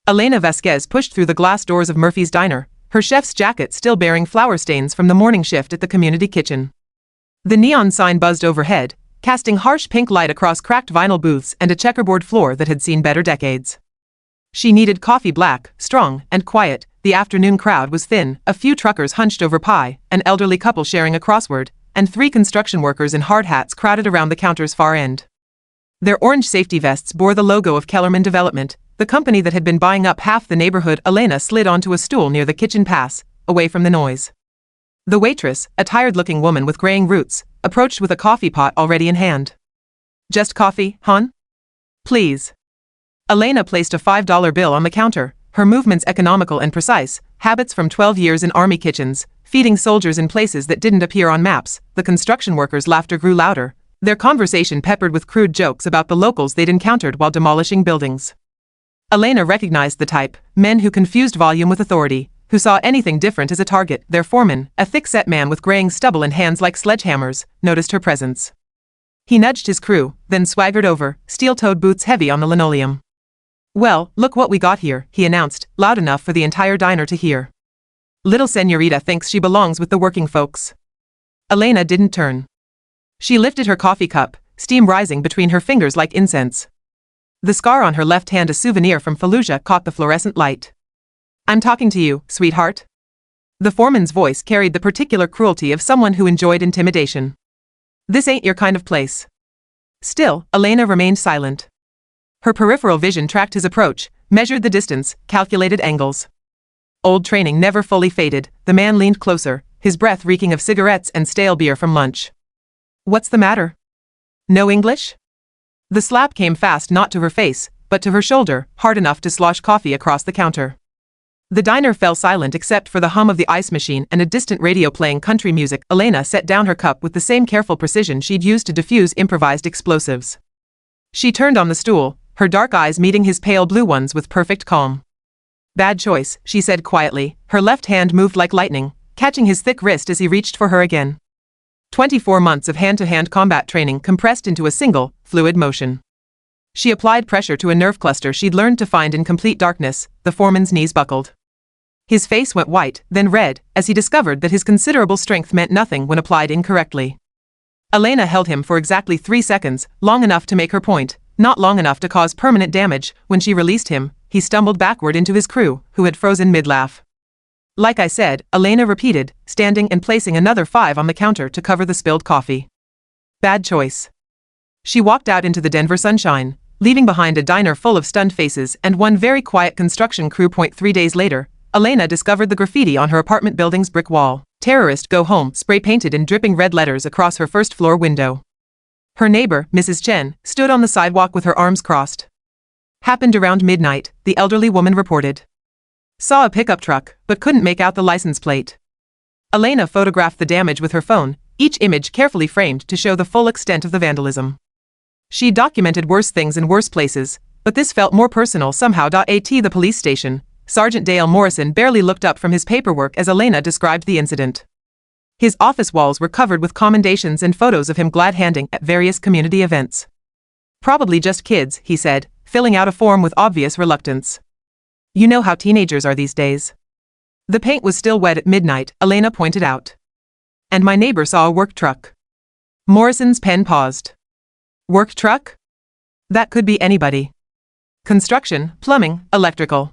Elena Vasquez pushed through the glass doors of Murphy's diner, her chef's jacket still bearing flour stains from the morning shift at the community kitchen. The neon sign buzzed overhead, casting harsh pink light across cracked vinyl booths and a checkerboard floor that had seen better decades. She needed coffee black, strong, and quiet. The afternoon crowd was thin, a few truckers hunched over pie, an elderly couple sharing a crossword, and 3 construction workers in hard hats crowded around the counter's far end. Their orange safety vests bore the logo of Kellerman Development, the company that had been buying up half the neighborhood. Elena slid onto a stool near the kitchen pass, away from the noise. The waitress, a tired-looking woman with graying roots, approached with a coffee pot already in hand. "Just coffee, hon? Please." Elena placed a $5 bill on the counter, her movements economical and precise, habits from 12 years in army kitchens, feeding soldiers in places that didn't appear on maps. The construction workers' laughter grew louder, their conversation peppered with crude jokes about the locals they'd encountered while demolishing buildings. Elena recognized the type, men who confused volume with authority, who saw anything different as a target. Their foreman, a thick-set man with graying stubble and hands like sledgehammers, noticed her presence. He nudged his crew, then swaggered over, steel-toed boots heavy on the linoleum. "Well, look what we got here," he announced, loud enough for the entire diner to hear. "Little señorita thinks she belongs with the working folks." Elena didn't turn. She lifted her coffee cup, steam rising between her fingers like incense. The scar on her left hand, a souvenir from Fallujah, caught the fluorescent light. "I'm talking to you, sweetheart." The foreman's voice carried the particular cruelty of someone who enjoyed intimidation. "This ain't your kind of place." Still, Elena remained silent. Her peripheral vision tracked his approach, measured the distance, calculated angles. Old training never fully faded. The man leaned closer, his breath reeking of cigarettes and stale beer from lunch. "What's the matter? No English?" The slap came fast, not to her face, but to her shoulder, hard enough to slosh coffee across the counter. The diner fell silent except for the hum of the ice machine and a distant radio playing country music. Elena set down her cup with the same careful precision she'd used to defuse improvised explosives. She turned on the stool, her dark eyes meeting his pale blue ones with perfect calm. "Bad choice," she said quietly, her left hand moved like lightning, catching his thick wrist as he reached for her again. 24 months of hand-to-hand combat training compressed into a single, fluid motion. She applied pressure to a nerve cluster she'd learned to find in complete darkness. The foreman's knees buckled. His face went white, then red, as he discovered that his considerable strength meant nothing when applied incorrectly. Elena held him for exactly 3 seconds, long enough to make her point, not long enough to cause permanent damage. When she released him, he stumbled backward into his crew, who had frozen mid-laugh. "Like I said," Elena repeated, standing and placing another 5 on the counter to cover the spilled coffee. "Bad choice." She walked out into the Denver sunshine, leaving behind a diner full of stunned faces and one very quiet construction crew. 3 days later, Elena discovered the graffiti on her apartment building's brick wall. "Terrorist go home," spray-painted in dripping red letters across her first-floor window. Her neighbor, Mrs. Chen, stood on the sidewalk with her arms crossed. "Happened around midnight," the elderly woman reported. "Saw a pickup truck, but couldn't make out the license plate." Elena photographed the damage with her phone, each image carefully framed to show the full extent of the vandalism. She documented worse things in worse places, but this felt more personal somehow. At the police station, Sergeant Dale Morrison barely looked up from his paperwork as Elena described the incident. His office walls were covered with commendations and photos of him glad-handing at various community events. "Probably just kids," he said, filling out a form with obvious reluctance. "You know how teenagers are these days." The paint was still wet at midnight, Elena pointed out. "And my neighbor saw a work truck." Morrison's pen paused. "Work truck? That could be anybody. Construction, plumbing, electrical."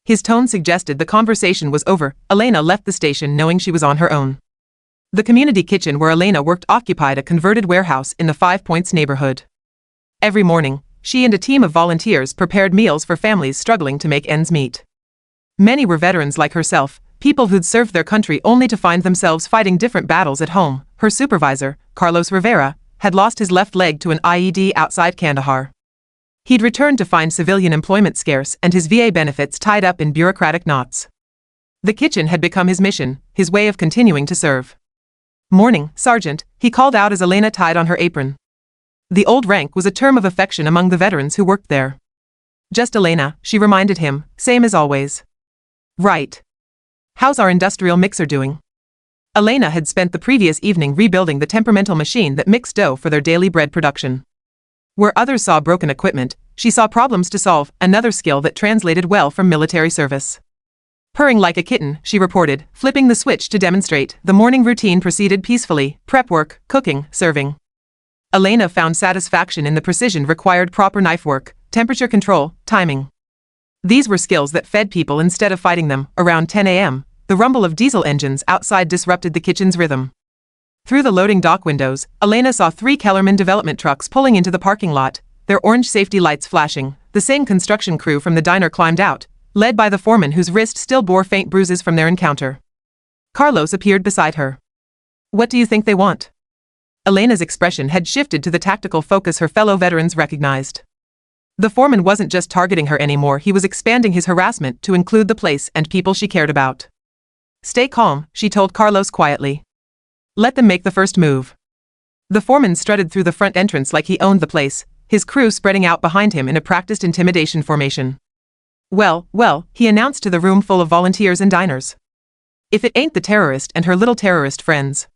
His tone suggested the conversation was over. Elena left the station knowing she was on her own. The community kitchen where Elena worked occupied a converted warehouse in the 5 Points neighborhood. Every morning, she and a team of volunteers prepared meals for families struggling to make ends meet. Many were veterans like herself, people who'd served their country only to find themselves fighting different battles at home. Her supervisor, Carlos Rivera, had lost his left leg to an IED outside Kandahar. He'd returned to find civilian employment scarce and his VA benefits tied up in bureaucratic knots. The kitchen had become his mission, his way of continuing to serve. "Morning, Sergeant," he called out as Elena tied on her apron. The old rank was a term of affection among the veterans who worked there. "Just Elena," she reminded him, "same as always." "Right. How's our industrial mixer doing?" Elena had spent the previous evening rebuilding the temperamental machine that mixed dough for their daily bread production. Where others saw broken equipment, she saw problems to solve, another skill that translated well from military service. Purring like a kitten, she reported, flipping the switch to demonstrate. The morning routine proceeded peacefully: prep work, cooking, serving. Elena found satisfaction in the precision required: proper knife work, temperature control, timing. These were skills that fed people instead of fighting them. Around 10 a.m., the rumble of diesel engines outside disrupted the kitchen's rhythm. Through the loading dock windows, Elena saw 3 Kellerman development trucks pulling into the parking lot, their orange safety lights flashing. The same construction crew from the diner climbed out, led by the foreman whose wrist still bore faint bruises from their encounter. Carlos appeared beside her. "What do you think they want?" Elena's expression had shifted to the tactical focus her fellow veterans recognized. The foreman wasn't just targeting her anymore, he was expanding his harassment to include the place and people she cared about. "Stay calm," she told Carlos quietly. "Let them make the first move." The foreman strutted through the front entrance like he owned the place, his crew spreading out behind him in a practiced intimidation formation. Well, he announced to the room full of volunteers and diners. "If it ain't the terrorist and her little terrorist friends."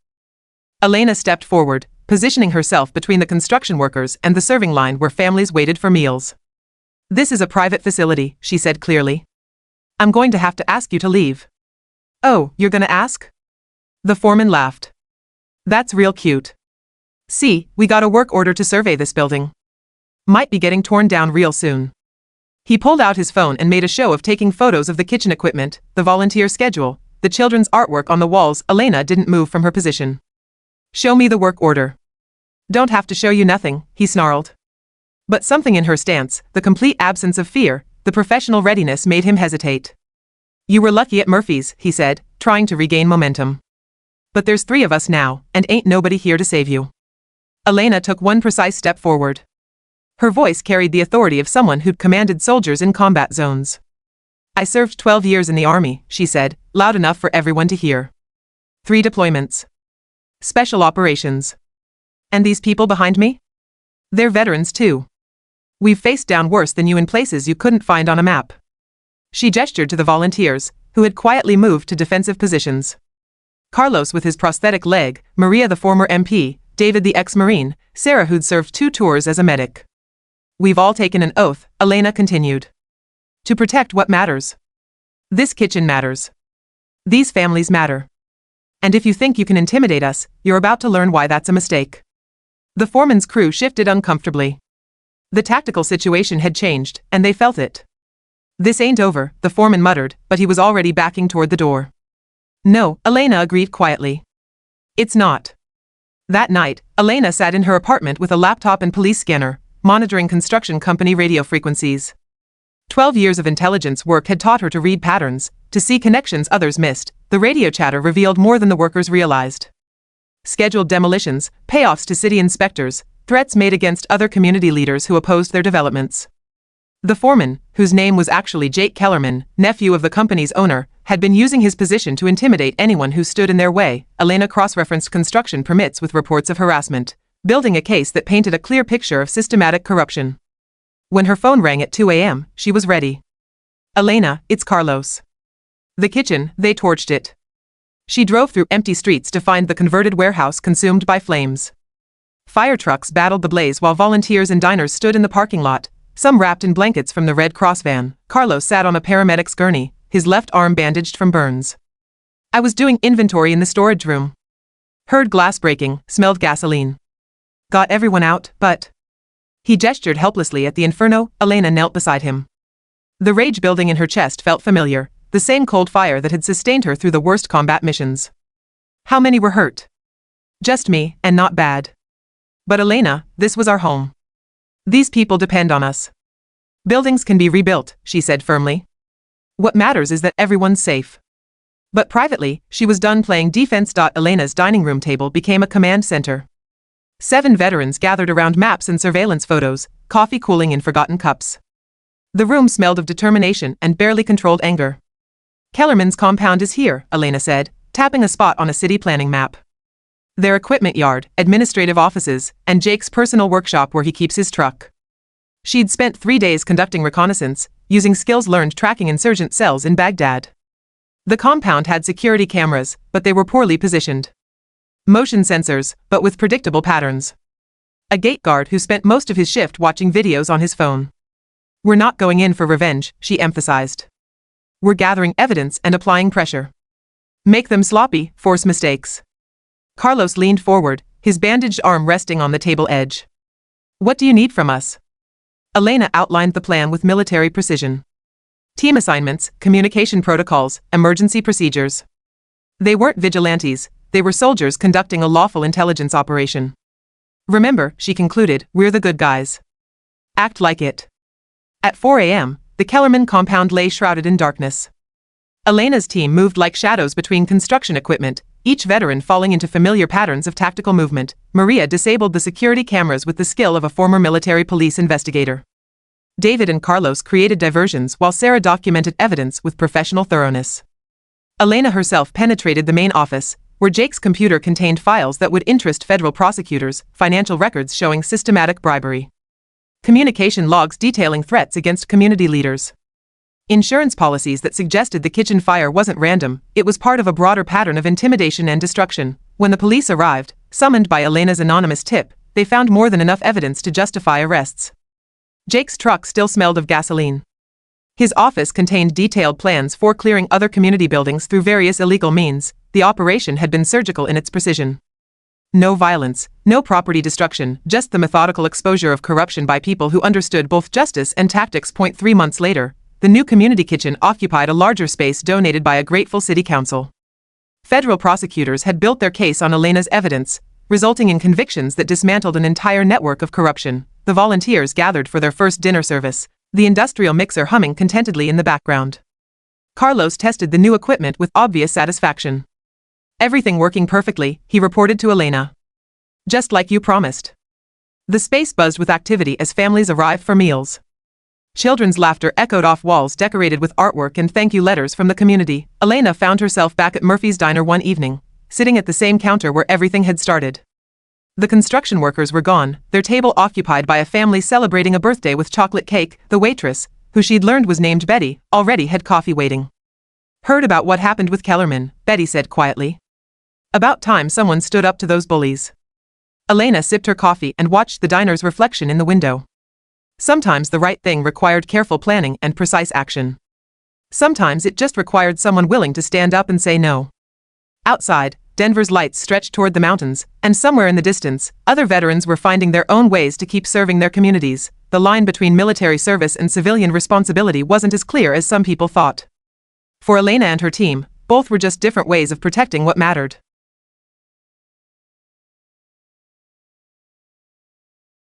Elena stepped forward, positioning herself between the construction workers and the serving line where families waited for meals. "This is a private facility," she said clearly. "I'm going to have to ask you to leave." "Oh, you're gonna ask?" The foreman laughed. "That's real cute. See, we got a work order to survey this building. Might be getting torn down real soon." He pulled out his phone and made a show of taking photos of the kitchen equipment, the volunteer schedule, the children's artwork on the walls. Elena didn't move from her position. "Show me the work order." "Don't have to show you nothing," he snarled. But something in her stance, the complete absence of fear, the professional readiness, made him hesitate. "You were lucky at Murphy's," he said, trying to regain momentum. "But there's 3 of us now, and ain't nobody here to save you." Elena took one precise step forward. Her voice carried the authority of someone who'd commanded soldiers in combat zones. "I served 12 years in the army," she said, loud enough for everyone to hear. 3 deployments. Special operations. And these people behind me? They're veterans too. We've faced down worse than you in places you couldn't find on a map." She gestured to the volunteers, who had quietly moved to defensive positions. Carlos with his prosthetic leg, Maria the former MP, David the ex-Marine, Sarah who'd served 2 tours as a medic. "We've all taken an oath," Elena continued. "To protect what matters. This kitchen matters. These families matter. And if you think you can intimidate us, you're about to learn why that's a mistake." The foreman's crew shifted uncomfortably. The tactical situation had changed, and they felt it. "This ain't over," the foreman muttered, but he was already backing toward the door. "No," Elena agreed quietly. "It's not." That night, Elena sat in her apartment with a laptop and police scanner, monitoring construction company radio frequencies. 12 years of intelligence work had taught her to read patterns, to see connections others missed. The radio chatter revealed more than the workers realized. Scheduled demolitions, payoffs to city inspectors, threats made against other community leaders who opposed their developments. The foreman, whose name was actually Jake Kellerman, nephew of the company's owner, had been using his position to intimidate anyone who stood in their way. Elena cross-referenced construction permits with reports of harassment, building a case that painted a clear picture of systematic corruption. When her phone rang at 2 a.m., she was ready. "Elena, it's Carlos." The kitchen, they torched it. She drove through empty streets to find the converted warehouse consumed by flames. Fire trucks battled the blaze while volunteers and diners stood in the parking lot, some wrapped in blankets from the Red Cross van. Carlos sat on a paramedic's gurney, his left arm bandaged from burns. "I was doing inventory in the storage room. Heard glass breaking, smelled gasoline. Got everyone out, but..." He gestured helplessly at the inferno. Elena knelt beside him. The rage building in her chest felt familiar, the same cold fire that had sustained her through the worst combat missions. "How many were hurt?" "Just me, and not bad. But Elena, this was our home. These people depend on us. Buildings can be rebuilt," she said firmly. "What matters is that everyone's safe." But privately, she was done playing defense. Elena's dining room table became a command center. 7 veterans gathered around maps and surveillance photos, coffee cooling in forgotten cups. The room smelled of determination and barely controlled anger. "Kellerman's compound is here," Elena said, tapping a spot on a city planning map. "Their equipment yard, administrative offices, and Jake's personal workshop where he keeps his truck." She'd spent 3 days conducting reconnaissance, using skills learned tracking insurgent cells in Baghdad. The compound had security cameras, but they were poorly positioned. Motion sensors, but with predictable patterns. A gate guard who spent most of his shift watching videos on his phone. We're not going in for revenge, she emphasized. We're gathering evidence and applying pressure. Make them sloppy, force mistakes. Carlos leaned forward, his bandaged arm resting on the table edge. What do you need from us? Elena outlined the plan with military precision. Team assignments, communication protocols, emergency procedures. They weren't vigilantes, they were soldiers conducting a lawful intelligence operation. Remember, she concluded, we're the good guys. Act like it. At 4 a.m., the Kellerman compound lay shrouded in darkness. Elena's team moved like shadows between construction equipment, each veteran falling into familiar patterns of tactical movement. Maria disabled the security cameras with the skill of a former military police investigator. David and Carlos created diversions while Sarah documented evidence with professional thoroughness. Elena herself penetrated the main office, where Jake's computer contained files that would interest federal prosecutors, financial records showing systematic bribery. Communication logs detailing threats against community leaders. Insurance policies that suggested the kitchen fire wasn't random, it was part of a broader pattern of intimidation and destruction. When the police arrived, summoned by Elena's anonymous tip, they found more than enough evidence to justify arrests. Jake's truck still smelled of gasoline. His office contained detailed plans for clearing other community buildings through various illegal means. The operation had been surgical in its precision. No violence, no property destruction, just the methodical exposure of corruption by people who understood both justice and tactics. 3 months later, the new community kitchen occupied a larger space donated by a grateful city council. Federal prosecutors had built their case on Elena's evidence, resulting in convictions that dismantled an entire network of corruption. The volunteers gathered for their first dinner service, the industrial mixer humming contentedly in the background. Carlos tested the new equipment with obvious satisfaction. Everything working perfectly, he reported to Elena. Just like you promised. The space buzzed with activity as families arrived for meals. Children's laughter echoed off walls decorated with artwork and thank you letters from the community. Elena found herself back at Murphy's Diner one evening, sitting at the same counter where everything had started. The construction workers were gone, their table occupied by a family celebrating a birthday with chocolate cake. The waitress, who she'd learned was named Betty, already had coffee waiting. Heard about what happened with Kellerman, Betty said quietly. About time someone stood up to those bullies. Elena sipped her coffee and watched the diner's reflection in the window. Sometimes the right thing required careful planning and precise action. Sometimes it just required someone willing to stand up and say no. Outside, Denver's lights stretched toward the mountains, and somewhere in the distance, other veterans were finding their own ways to keep serving their communities. The line between military service and civilian responsibility wasn't as clear as some people thought. For Elena and her team, both were just different ways of protecting what mattered.